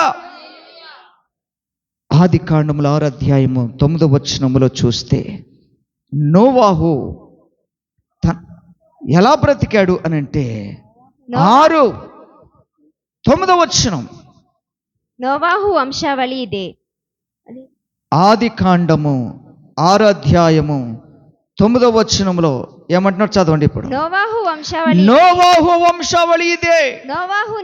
ఆదికాండములో 6వ అధ్యాయము 9వ వచనములో చూస్తే నోవాహు ఎలా బ్రతికాడు అని అంటే 6:9 వచనం. నోవాహు వంశావళి ఇదే. ఆదికాండము 6వ అధ్యాయము 9వ వచనంలో ఏమంటున్నారు? చదవండి ఇప్పుడు. నోవాహు వంశావళి ఇదే. నోవాహు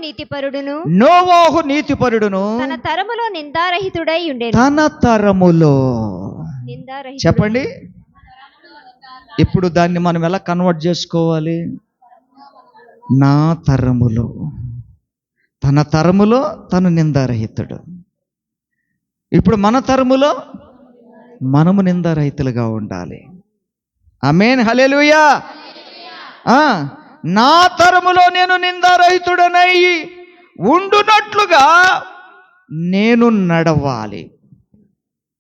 నీతిపరుడును తన తరములో నిందారహితుడై ఉండేను. తన తరములో చెప్పండి. ఇప్పుడు దాన్ని మనం ఎలా కన్వర్ట్ చేసుకోవాలి? నా తరములో, తన తరములో తను నిందారహితుడు. ఇప్పుడు మన తరములో మనము నిందారహితులుగా ఉండాలి. ఆమేన్, హల్లెలూయా. నా తరములో నేను నిందారహితుడనై ఉండునట్లుగా నేను నడవాలి.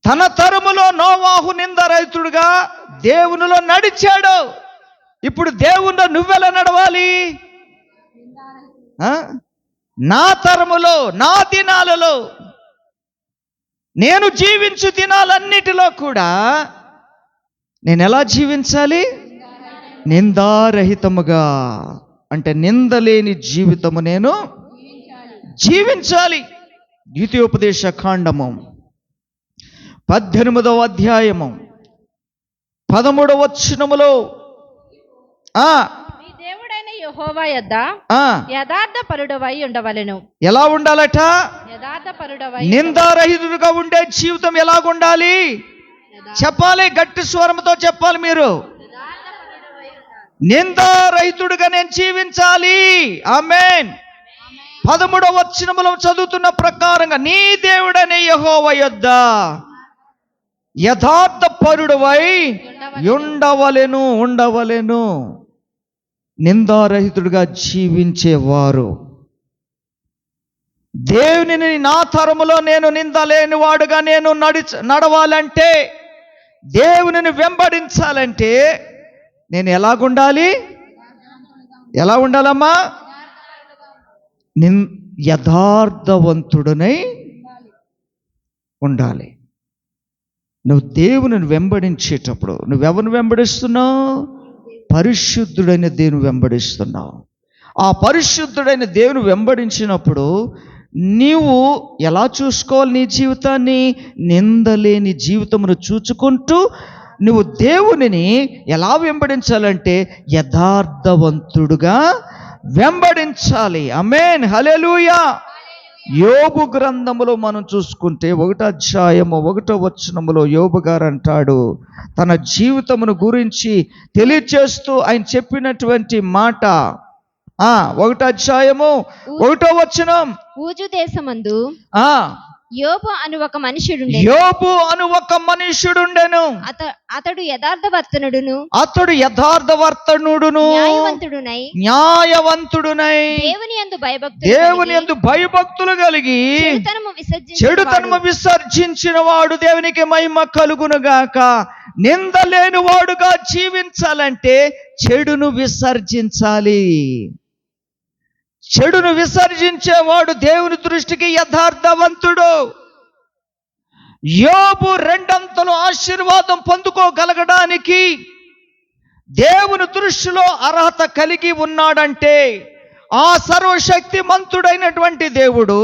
తన తరములో నోవాహు నిందారహితుడుగా దేవునిలో నడిచాడు. ఇప్పుడు దేవునిలో నువ్వెలా నడవాలి? నా తరములో, నా దినాలలో, నేను జీవించు దినాలన్నిటిలో కూడా నేను ఎలా జీవించాలి? నిందారహితముగా, అంటే నిందలేని జీవితము నేను జీవించాలి. ద్వితీయోపదేశ కాండము 18వ అధ్యాయము 13వ వచనములో మీ దేవుడైన యెహోవా యొద్ద యథార్థపరుడవై ఉండవలెను. ఎలా ఉండాలట? యథార్థపరుడవై. నిందారహితుడుగా ఉండే జీవితం ఎలాగుండాలి? చెప్పాలి, గట్టి స్వరంతో చెప్పాలి మీరు. నిందారహితుడుగా నేను జీవించాలి. ఆమేన్. 13వ వచనములో చదువుతున్న ప్రకారంగా నీ దేవుడనే యెహోవా యొద్ద యథార్థపరుడవై ఉండవలెను. నిందారహితుడుగా జీవించేవారు, దేవునిని నా తరములో నేను నిందలేని వాడుగా నేను నడవాలంటే, దేవునిని వెంబడించాలంటే నేను ఎలాగుండాలి? ఎలా ఉండాలమ్మా? యథార్థవంతుడనై ఉండాలి. నువ్వు దేవుని వెంబడించేటప్పుడు నువ్వెవరిని వెంబడిస్తున్నావు? పరిశుద్ధుడైన దేవుని వెంబడిస్తున్నావు. ఆ పరిశుద్ధుడైన దేవుని వెంబడించినప్పుడు నీవు ఎలా చూసుకోవాలి? నీ జీవితాన్ని నిందలేని జీవితమును చూచుకుంటూ నువ్వు దేవునిని ఎలా వెంబడించాలంటే యథార్థవంతుడుగా వెంబడించాలి. ఆమేన్, హల్లెలూయా. యోబు గ్రంథములో మనం చూసుకుంటే 1వ అధ్యాయము 1వ వచనములో యోబు గారు అంటాడు, తన జీవితమును గురించి తెలియచేస్తూ ఆయన చెప్పినటువంటి మాట. 1వ అధ్యాయము 1వ వచనం. ఊజు దేశమందు యోబు అను ఒక మనుషుడుండెను. యోబు అను ఒక మనుష్యుడుండెను. అతడు యథార్థవర్తనుడును, అతడు యథార్థవర్తనుడును, న్యాయవంతుడునై దేవుని యందు భయభక్తులు కలిగి చెడుతనము విసర్జించిన వాడు. దేవునికి మహిమ కలుగును గాక. నిందలేని వాడుగా జీవించాలంటే చెడును విసర్జించాలి. చెడును విసర్జించేవాడు దేవుని దృష్టికి యథార్థవంతుడు. యోబు రెండంతలు ఆశీర్వాదం పొందుకోగలగడానికి దేవుని దృష్టిలో అర్హత కలిగి ఉన్నాడంటే ఆ సర్వశక్తిమంతుడైనటువంటి దేవుడు,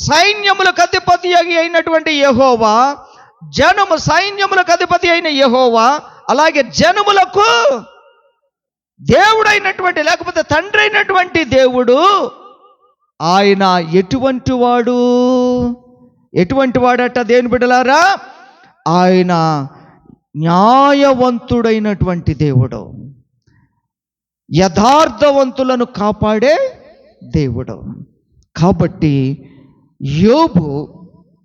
సైన్యములకు అధిపతి అయినటువంటి యెహోవా, సైన్యములకు అధిపతి అయిన యెహోవా, అలాగే జనములకు దేవుడైనటువంటి లేకపోతే తండ్రి అయినటువంటి దేవుడు, ఆయన ఎటువంటి వాడట దేవుని బిడ్డలారా? ఆయన న్యాయవంతుడైనటువంటి దేవుడు, యథార్థవంతులను కాపాడే దేవుడు. కాబట్టి యోబు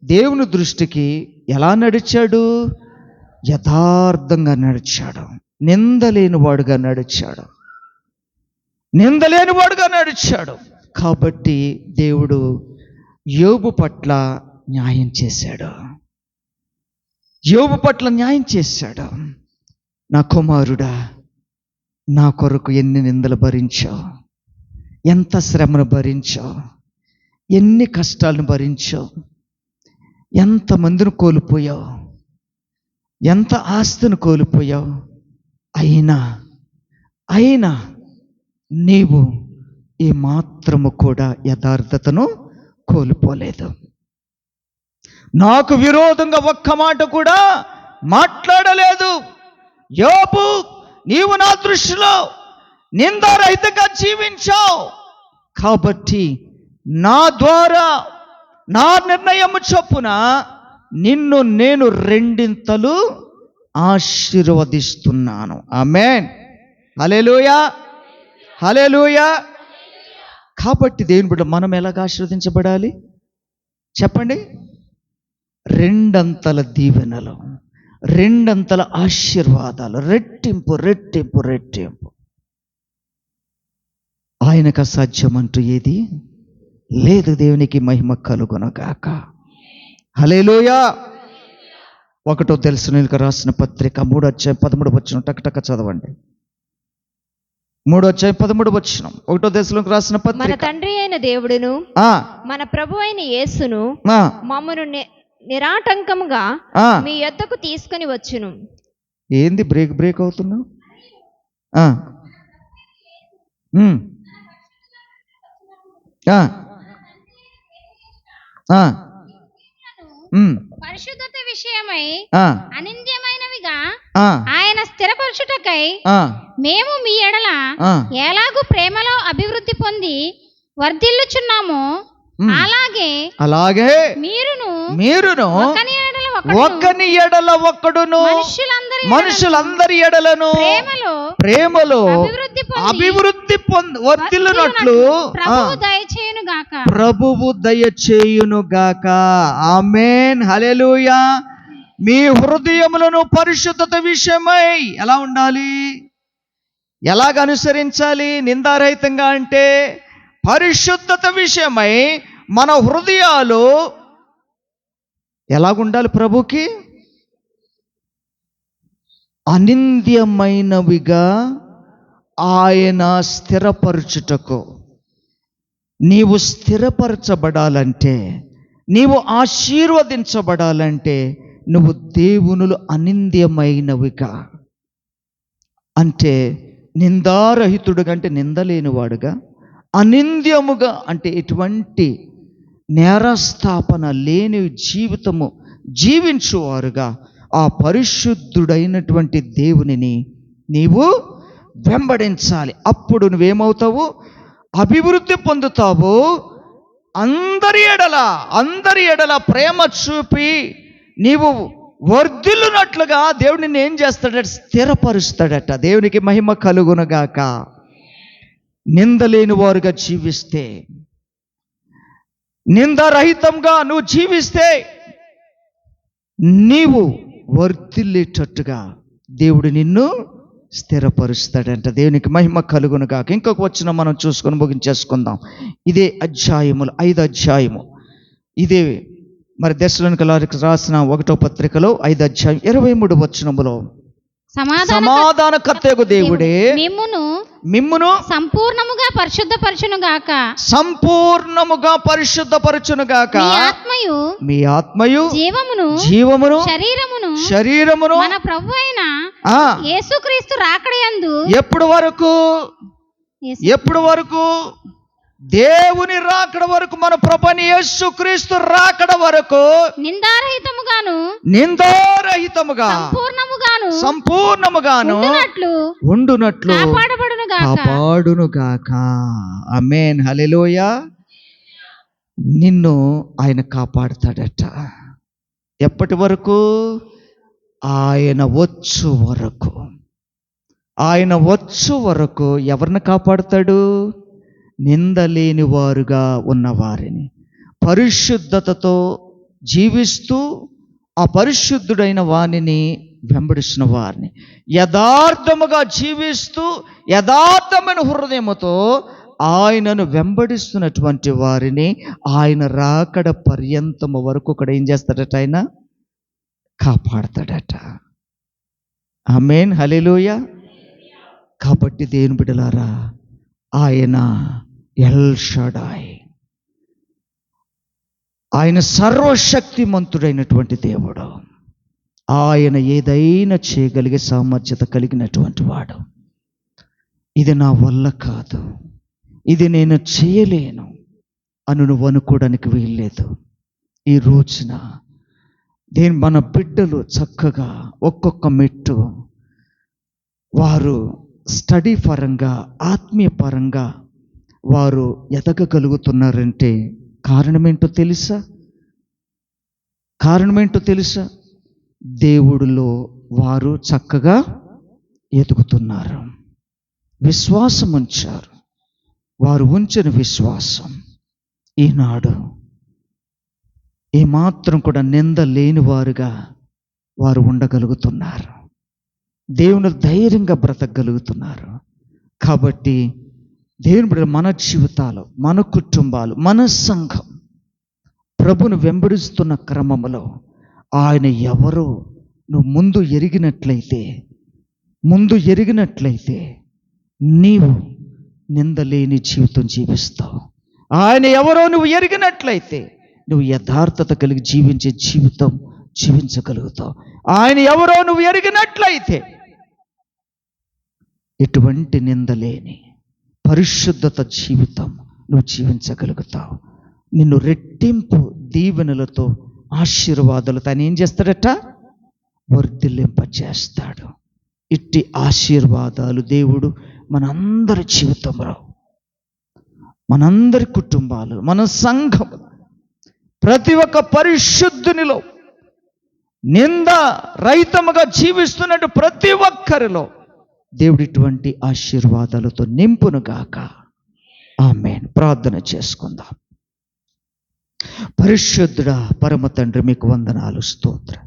దేవుని దృష్టికి ఎలా నడిచాడు? యథార్థంగా నడిచాడు. నిందలేనివాడుగా నడిచాడు. కాబట్టి దేవుడు యోబు పట్ల న్యాయం చేశాడు. నా కుమారుడా, నా కొరకు ఎన్ని నిందలు భరించావు, ఎంత శ్రమను భరించావు, ఎన్ని కష్టాలను భరించావు, ఎంతమందిని కోల్పోయావు, ఎంత ఆస్తిని కోల్పోయావు. అయినా నీవు ఈ మాత్రము కూడా యథార్థతను కోల్పోలేదు. నాకు విరోధంగా ఒక్క మాట కూడా మాట్లాడలేదు. యోబు, నీవు నా దృష్టిలో నిందారహితంగా జీవించావు. కాబట్టి నా ద్వారా, నా నిర్ణయము చొప్పున నిన్ను నేను రెండింతలు ఆశీర్వదిస్తున్నాను. ఆమేన్. హల్లెలూయా, హల్లెలూయా. కాబట్టి దేవుని బిడ్డ, మనం ఎలాగ ఆశీర్వదించబడాలి చెప్పండి? రెండంతల దీవెనలు, రెండంతల ఆశీర్వాదాలు, రెట్టింపు. ఆయనకు అసాధ్యమంటూ ఏది లేదు. దేవునికి మహిమ కలుగునుగాక. హల్లెలూయా. 1 తెస్సలోనికీయులకు రాసిన పత్రిక 3:13 టక్ చదవండి. 3:13 1 తెస్సలోనికీయులకు రాసిన పత్రిక. మన తండ్రి అయిన దేవుడును మన ప్రభు అయిన యేసును మమ్మను నిరాటంకముగా మీ యొద్దకు తీసుకొని వచ్చును. ఏంది బ్రేక్ అవుతున్నావు? పరిశుద్ధత విషయమై అనింద్యమైనవిగా ఆయన స్థిరపరచుటకై మేము మీ ఎడల ఎలాగూ ప్రేమలో అభివృద్ధి పొంది వర్ధిల్లుచున్నాము, అలాగే మీరును ఒకని ఎడల ఒకడును మనుషులందరి ఎడలను ప్రేమలో అభివృద్ధి వర్ధిల్లునట్లు ప్రభువు దయచేయునుగాక. ఆమేన్. హల్లెలూయా. మీ హృదయములను పరిశుద్ధత విషయమై ఎలా ఉండాలి, ఎలాగ అనుసరించాలి? నిందారహితంగా అంటే పరిశుద్ధత విషయమై మన హృదయాలు ఎలాగుండాలి? ప్రభుకి అనింద్యమైనవిగా ఆయన స్థిరపరచుటకు. నీవు స్థిరపరచబడాలంటే, నీవు ఆశీర్వదించబడాలంటే నువ్వు దేవునులు అనింద్యమైనవిగా, అంటే నిందారహితుడుగా అంటే నిందలేనివాడుగా, అనింద్యముగా అంటే ఎటువంటి నేరస్థాపన లేని జీవితము జీవించువారుగా ఆ పరిశుద్ధుడైనటువంటి దేవునిని నీవు వెంబడించాలి. అప్పుడు నువ్వేమవుతావు? అభివృద్ధి పొందుతావు. అందరి ఎడల ప్రేమ చూపి నీవు వర్ధిల్లునట్లుగా దేవుడిని ఏం చేస్తాడట? స్థిరపరుస్తాడట. దేవునికి మహిమ కలుగునుగాక. నిందలేని వారుగా జీవిస్తే, నిందారహితంగా నువ్వు జీవిస్తే నీవు వర్ధిల్లేటట్టుగా దేవుడు నిన్ను స్థిరపరుస్తాడంట. దేవునికి మహిమ కలుగును గాక. ఇంకొక వచనం మనం చూసుకొని ముగించేసుకుందాం. ఇదే అధ్యాయములు 5వ అధ్యాయము, ఇదే మరి దెస్సలోనికీయులకు రాసిన 1వ పత్రికలో 5వ అధ్యాయం 23వ వచనములో సమాధానకర్తయగు దేవుడే మిమ్మును సంపూర్ణముగా పరిశుద్ధపరచును గాక. మీ ఆత్మయు జీవమును శరీరమును మన ప్రభువైన యేసుక్రీస్తు రాకడయందు ఎప్పుడు వరకు దేవుని రాకడ వరకు, మన ప్రభువైన యేసుక్రీస్తు రాకడ వరకు నిందారహితముగా సంపూర్ణముగాను ఉండునట్లు కాపాడును గాక. ఆమేన్, హల్లెలూయా. నిన్ను ఆయన కాపాడుతాడట. ఎప్పటి వరకు? ఆయన వచ్చు వరకు. ఎవరిని కాపాడుతాడు? నిందలేని వారుగా ఉన్నవారిని, పరిశుద్ధతతో జీవిస్తూ ఆ పరిశుద్ధుడైన వానిని వెంబడిస్తున్న వారిని, యథార్థముగా జీవిస్తూ యథార్థమైన హృదయముతో ఆయనను వెంబడిస్తున్నటువంటి వారిని ఆయన రాకడ పర్యంతము వరకు ఒకడు ఏం చేస్తాడట? ఆయన కాపాడతాడట. ఆమేన్, హల్లెలూయా. కాబట్టి దేవుని బిడ్డలారా, ఆయన ఎల్ షడాయ్, ఆయన సర్వశక్తిమంతుడైనటువంటి దేవుడు. ఆయన ఏదైనా చేయగలిగే సామర్థ్యత కలిగినటువంటి వాడు. ఇది నా వల్ల కాదు, ఇది నేను చేయలేను అని నువ్వు అనుకోవడానికి వీల్లేదు. ఈ రోజున మన బిడ్డలు చక్కగా ఒక్కొక్క మెట్టు వారు స్టడీ పరంగా, ఆత్మీయ పరంగా వారు ఎదగగలుగుతున్నారంటే కారణమేంటో తెలుసా? దేవుడిలో వారు చక్కగా ఎదుగుతున్నారు, విశ్వాసం ఉంచారు. వారు ఉంచిన విశ్వాసం ఈనాడు ఏమాత్రం కూడా నింద లేని వారుగా వారు ఉండగలుగుతున్నారు. దేవుని ధైర్యంగా బ్రతకగలుగుతున్నారు. కాబట్టి దేవుని బిడ్డలు, మన జీవితాలు, మన కుటుంబాలు, మన సంఘం ప్రభును వెంబడిస్తున్న క్రమంలో ఆయన ఎవరో నువ్వు ముందు ఎరిగినట్లయితే నీవు నిందలేని జీవితం జీవిస్తావు. ఆయన ఎవరో నువ్వు ఎరిగినట్లయితే నువ్వు యథార్థత కలిగి జీవించే జీవితం జీవించగలుగుతావు. ఆయన ఎవరో నువ్వు ఎరిగినట్లయితే ఎటువంటి నిందలేని పరిశుద్ధత జీవితం నువ్వు జీవించగలుగుతావు. నిన్ను రెట్టింపు దీవెనలతో, ఆశీర్వాదాలతో ఆయన ఏం చేస్తాడట? వర్ధిల్లింపజేస్తాడు. ఇట్టి ఆశీర్వాదాలు దేవుడు మనందరి జీవితంలో, మనందరి కుటుంబాలు, మన సంఘం, ప్రతి ఒక్క పరిశుద్ధునిలో, నింద రహితముగా జీవిస్తున్నట్టు ప్రతి ఒక్కరిలో దేవుడు ఇటువంటి ఆశీర్వాదాలతో నింపునుగాక. ఆమేన్. ప్రార్థన చేసుకుందాం. పరిశుద్ధుడా, పరమ తండ్రి, మీకు వందనాలు, స్తోత్రం.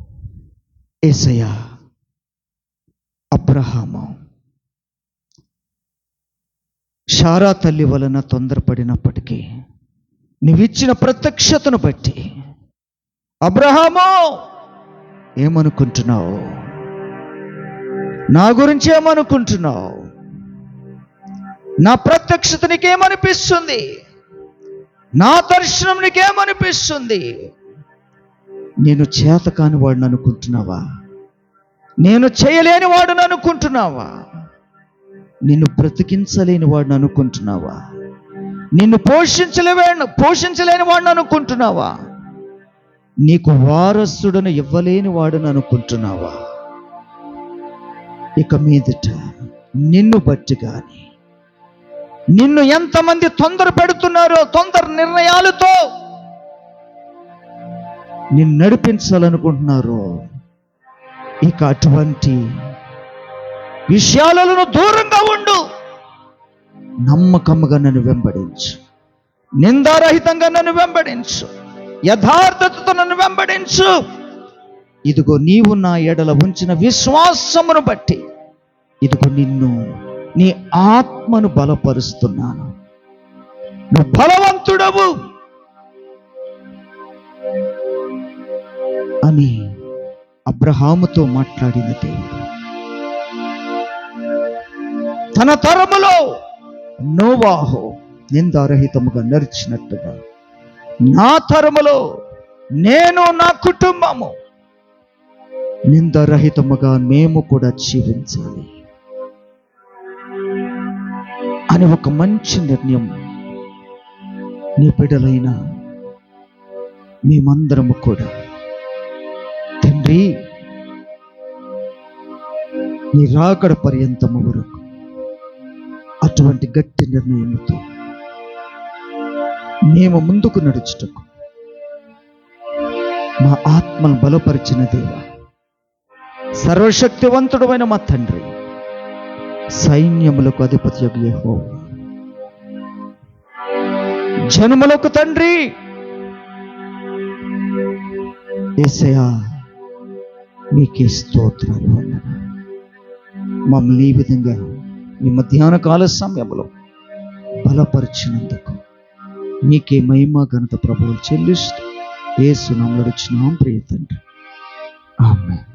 యేసయ్యా, అబ్రహాము శారా తల్లి వలన తొందరపడినప్పటికీ నీవిచ్చిన ప్రత్యక్షతను బట్టి, అబ్రహాము ఏమనుకుంటున్నావు? నా గురించి ఏమనుకుంటున్నావు? నా ప్రత్యక్షత నీకేమనిపిస్తుంది? నా దర్శనం నీకేమనిపిస్తుంది? నేను చేతకాని వాడిని అనుకుంటున్నావా? నేను చేయలేని వాడిని అనుకుంటున్నావా? నిన్ను బ్రతికించలేని వాడిని అనుకుంటున్నావా? నిన్ను పోషించలేని వాడిని అనుకుంటున్నావా? నీకు వారసుడను ఇవ్వలేని వాడిని అనుకుంటున్నావా? ఇక మీదట నిన్ను బట్టి కానీ, నిన్ను ఎంతమంది తొందర పెడుతున్నారో, తొందర నిర్ణయాలతో నిన్ను నడిపించాలనుకుంటున్నారో, ఇక అటువంటి విషయాలను దూరంగా ఉండు. నమ్మకముగా నన్ను వెంబడించు. నిందారహితంగా నన్ను వెంబడించు, యథార్థతతో నన్ను వెంబడించు. ఇదిగో నీవు నా ఎడల ఉంచిన విశ్వాసమును బట్టి ఇదిగో నిన్ను, నీ ఆత్మను బలపరుస్తున్నాను. నువ్వు బలవంతుడవు అని అబ్రహాముతో మాట్లాడిన దేవుడు తన తరములో నోవాహు నిందారహితముగా నడిచినట్టుగా నా తరములో నేను, నా కుటుంబము నిందారహితముగా మేము కూడా జీవించాలి అని ఒక మంచి నిర్ణయం నీ బిడ్డలైన మేమందరము కూడా, తండ్రి నీ రాకడ పర్యంతము వరకు అటువంటి గట్టి నిర్ణయముతో మేము ముందుకు నడుచుటకు మా ఆత్మను బలపరిచిన దేవా, సర్వశక్తివంతుడైన మా తండ్రి, సైన్యములకు అధిపతియగు యెహోవా, జనములకు తండ్రి యేసయ్యా, మీకే స్తోత్రాలు, వందనాలు. మమ్మల్ని ఈ విధంగా ఈ మధ్యాహ్న కాల సమయంలో బలపరిచినందుకు మీకే మహిమ ఘనత ప్రభువులు చెల్లిస్తూ యేసు నామములో అడుగుచున్నాం ప్రియ తండ్రి, ఆమేన్.